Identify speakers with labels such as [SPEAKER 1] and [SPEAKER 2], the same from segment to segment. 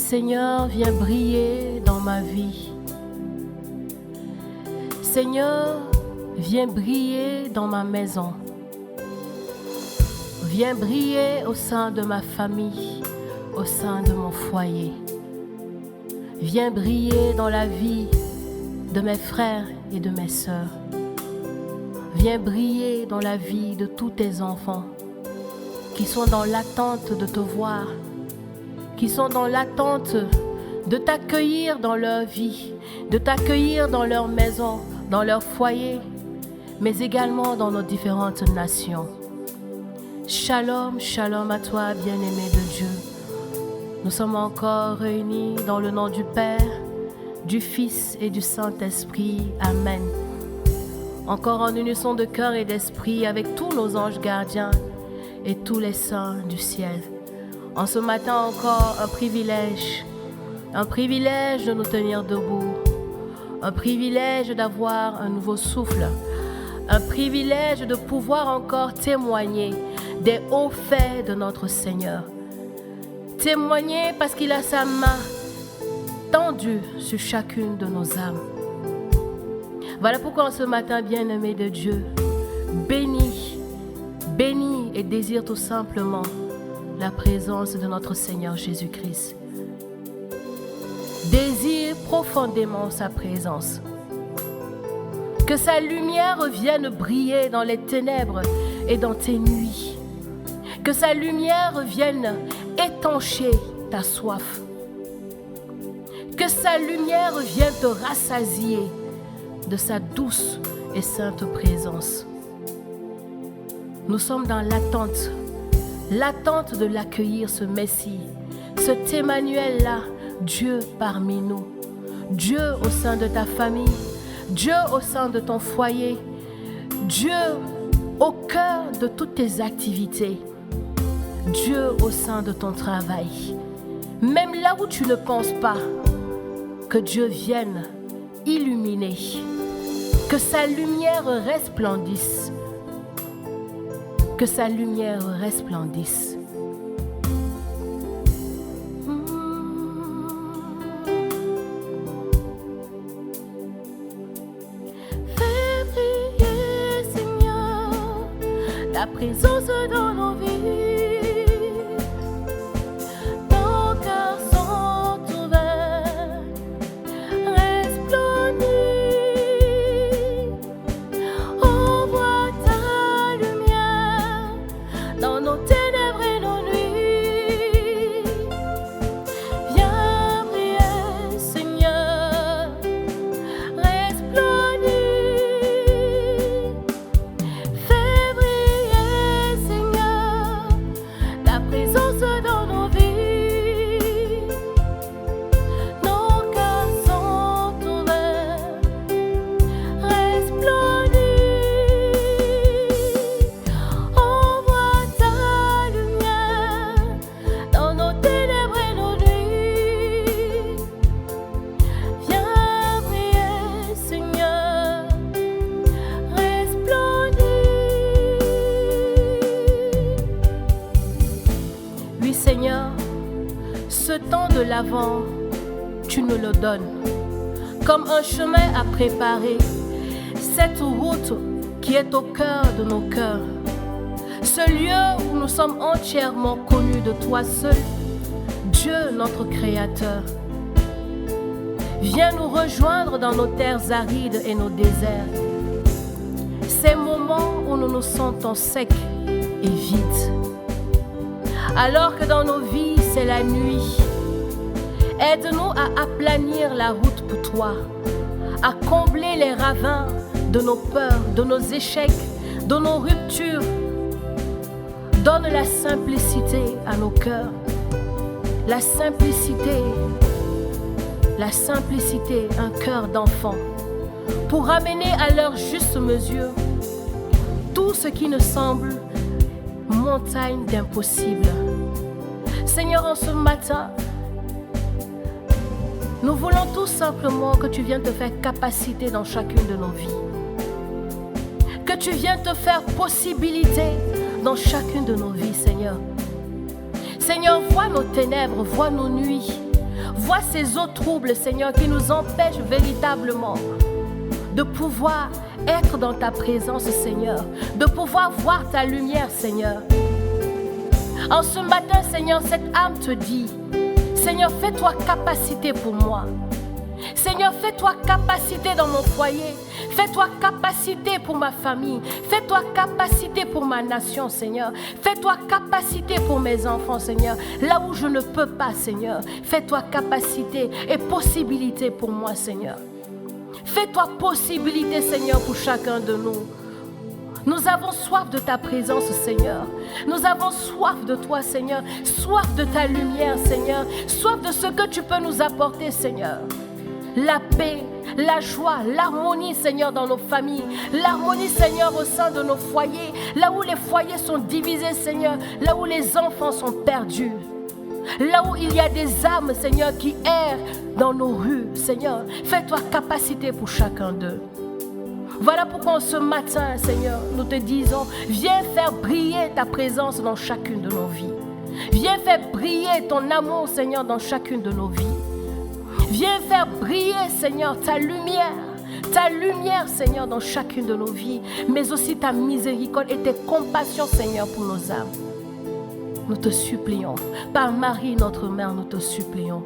[SPEAKER 1] Seigneur, viens briller dans ma vie. Seigneur, viens briller dans ma maison. Viens briller au sein de ma famille, au sein de mon foyer. Viens briller dans la vie de mes frères et de mes sœurs. Viens briller dans la vie de tous tes enfants qui sont dans l'attente de te voir, qui sont dans l'attente de t'accueillir dans leur vie, de t'accueillir dans leur maison, dans leur foyer, mais également dans nos différentes nations. Shalom, shalom à toi, bien-aimé de Dieu. Nous sommes encore réunis dans le nom du Père, du Fils et du Saint-Esprit. Amen. Encore en unisson de cœur et d'esprit avec tous nos anges gardiens et tous les saints du ciel. En ce matin encore, un privilège de nous tenir debout, un privilège d'avoir un nouveau souffle, un privilège de pouvoir encore témoigner des hauts faits de notre Seigneur. Témoigner parce qu'il a sa main tendue sur chacune de nos âmes. Voilà pourquoi en ce matin, bien-aimé de Dieu, bénis et désire tout simplement la présence de notre Seigneur Jésus-Christ. Désire profondément sa présence. Que sa lumière vienne briller dans les ténèbres et dans tes nuits. Que sa lumière vienne étancher ta soif. Que sa lumière vienne te rassasier de sa douce et sainte présence. Nous sommes dans l'attente de l'accueillir, ce Messie, cet Emmanuel-là, Dieu parmi nous, Dieu au sein de ta famille, Dieu au sein de ton foyer, Dieu au cœur de toutes tes activités, Dieu au sein de ton travail, même là où tu ne penses pas, que Dieu vienne illuminer, que sa lumière resplendisse, que sa lumière resplendisse. Fais briller, Seigneur, la présence dans nos vies. Nos cœurs sont ouverts, resplendis. Envoie ta lumière dans nos ténèbres et nos nuits. Viens briller, Seigneur, resplendis. Fais briller, Seigneur, ta présence dans nos vies. Nos cœurs sont ouverts, resplendis. Envoie ta lumière dans nos ténèbres et nos nuits. Viens briller, Seigneur, resplendis. Oui, Seigneur, ce temps de l'Avent, tu nous le donnes comme un chemin à préparer, cette route qui est au cœur de nos cœurs, ce lieu où nous sommes entièrement connus de toi seul, Dieu notre Créateur. Viens nous rejoindre dans nos terres arides et nos déserts, ces moments où nous nous sentons secs et vides. Alors que dans nos vies c'est la nuit, aide-nous à aplanir la route pour toi, à combler les ravins de nos peurs, de nos échecs, de nos ruptures. Donne la simplicité à nos cœurs, la simplicité, un cœur d'enfant, pour ramener à leur juste mesure tout ce qui ne semble montagne d'impossible. Seigneur, en ce matin, nous voulons tout simplement que tu viennes te faire capacité dans chacune de nos vies. Que tu viennes te faire possibilité dans chacune de nos vies, Seigneur. Seigneur, vois nos ténèbres, vois nos nuits. Vois ces eaux troubles, Seigneur, qui nous empêchent véritablement de pouvoir être dans ta présence, Seigneur, de pouvoir voir ta lumière, Seigneur. En ce matin, Seigneur, cette âme te dit, Seigneur, fais-toi capacité pour moi. Seigneur, fais-toi capacité dans mon foyer. Fais-toi capacité pour ma famille. Fais-toi capacité pour ma nation, Seigneur. Fais-toi capacité pour mes enfants, Seigneur. Là où je ne peux pas, Seigneur, fais-toi capacité et possibilité pour moi, Seigneur. Fais-toi possibilité, Seigneur, pour chacun de nous. Nous avons soif de ta présence, Seigneur. Nous avons soif de toi, Seigneur. Soif de ta lumière, Seigneur. Soif de ce que tu peux nous apporter, Seigneur. La paix, la joie, l'harmonie, Seigneur, dans nos familles. L'harmonie, Seigneur, au sein de nos foyers. Là où les foyers sont divisés, Seigneur. Là où les enfants sont perdus. Là où il y a des âmes, Seigneur, qui errent dans nos rues, Seigneur. Fais-toi capacité pour chacun d'eux. Voilà pourquoi ce matin, Seigneur, nous te disons, viens faire briller ta présence dans chacune de nos vies. Viens faire briller ton amour, Seigneur, dans chacune de nos vies. Viens faire briller, Seigneur, ta lumière, Seigneur, dans chacune de nos vies, mais aussi ta miséricorde et tes compassions, Seigneur, pour nos âmes. Nous te supplions, par Marie, notre mère, nous te supplions.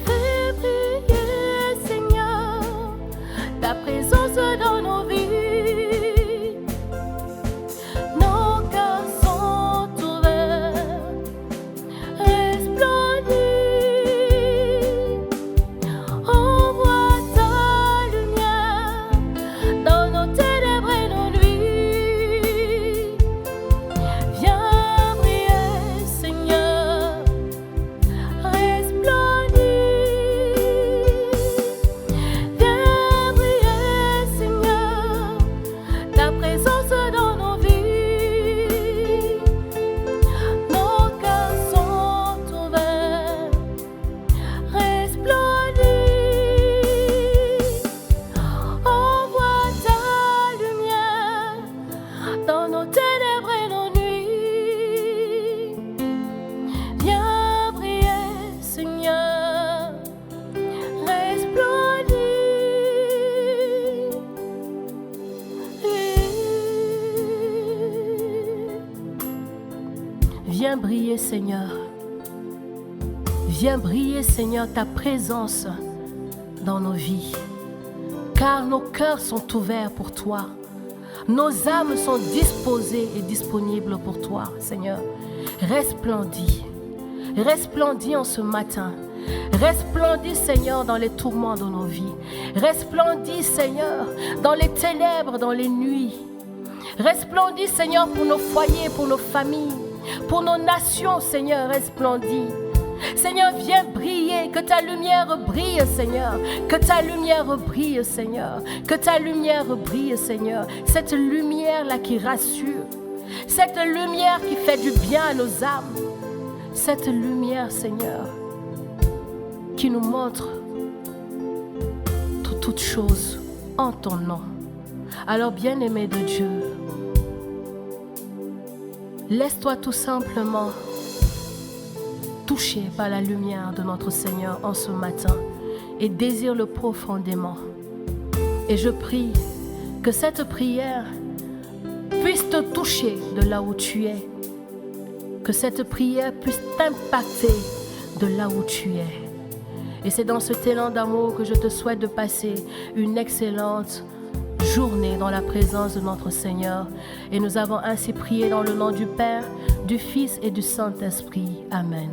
[SPEAKER 1] Fais briller, Seigneur, ta présence dans nos vies. Viens briller, Seigneur. Viens briller, Seigneur, ta présence dans nos vies. Car nos cœurs sont ouverts pour toi. Nos âmes sont disposées et disponibles pour toi, Seigneur. Resplendis. Resplendis en ce matin. Resplendis, Seigneur, dans les tourments de nos vies. Resplendis, Seigneur, dans les ténèbres, dans les nuits. Resplendis, Seigneur, pour nos foyers, pour nos familles, pour nos nations, Seigneur, resplendis. Seigneur, viens briller, que ta lumière brille, Seigneur. Que ta lumière brille, Seigneur. Que ta lumière brille, Seigneur. Cette lumière-là qui rassure. Cette lumière qui fait du bien à nos âmes. Cette lumière, Seigneur, qui nous montre toutes choses en ton nom. Alors, bien-aimé de Dieu, laisse-toi tout simplement touché par la lumière de notre Seigneur en ce matin et désire-le profondément. Et je prie que cette prière puisse te toucher de là où tu es, que cette prière puisse t'impacter de là où tu es. Et c'est dans cet élan d'amour que je te souhaite de passer une excellente journée dans la présence de notre Seigneur. Et nous avons ainsi prié dans le nom du Père, du Fils et du Saint-Esprit. Amen.